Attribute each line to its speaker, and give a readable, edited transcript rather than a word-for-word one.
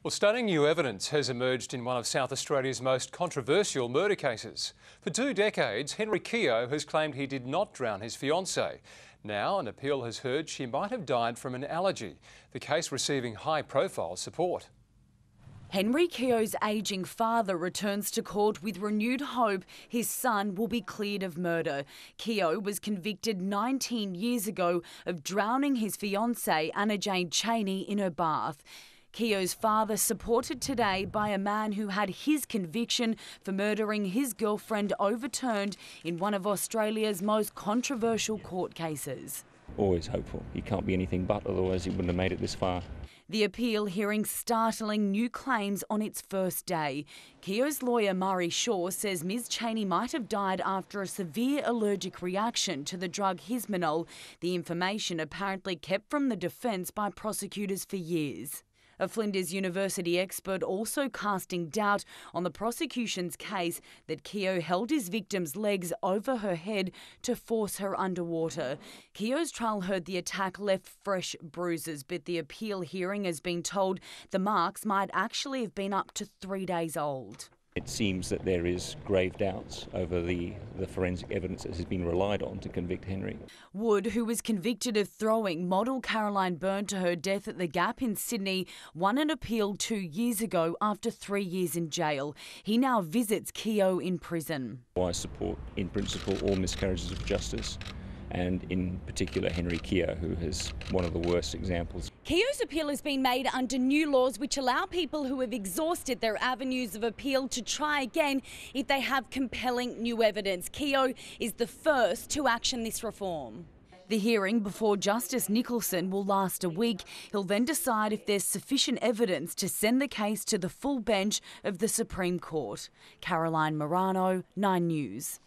Speaker 1: Well, stunning new evidence has emerged in one of South Australia's most controversial murder cases. For 2 decades, Henry Keogh has claimed he did not drown his fiancee. Now, an appeal has heard she might have died from an allergy, the case receiving high-profile support.
Speaker 2: Henry Keogh's ageing father returns to court with renewed hope his son will be cleared of murder. Keogh was convicted 19 years ago of drowning his fiancée, Anna Jane Cheney, in her bath. Keogh's father supported today by a man who had his conviction for murdering his girlfriend overturned in one of Australia's most controversial court cases.
Speaker 3: Always hopeful. He can't be anything but, otherwise he wouldn't have made it this far.
Speaker 2: The appeal hearing startling new claims on its first day. Keogh's lawyer Murray Shaw says Ms Cheney might have died after a severe allergic reaction to the drug Hismanol, the information apparently kept from the defence by prosecutors for years. A Flinders University expert also casting doubt on the prosecution's case that Keogh held his victim's legs over her head to force her underwater. Keogh's trial heard the attack left fresh bruises, but the appeal hearing has been told the marks might actually have been up to 3 days old.
Speaker 3: It seems that there is grave doubts over the forensic evidence that has been relied on to convict Henry.
Speaker 2: Wood, who was convicted of throwing model Caroline Byrne to her death at the Gap in Sydney, won an appeal 2 years ago after 3 years in jail. He now visits Keogh in prison.
Speaker 3: I support, in principle, all miscarriages of justice, and in particular Henry Keogh, who is one of the worst examples.
Speaker 2: Keogh's appeal has been made under new laws which allow people who have exhausted their avenues of appeal to try again if they have compelling new evidence. Keogh is the first to action this reform. The hearing before Justice Nicholson will last a week. He'll then decide if there's sufficient evidence to send the case to the full bench of the Supreme Court. Caroline Morano, 9 News.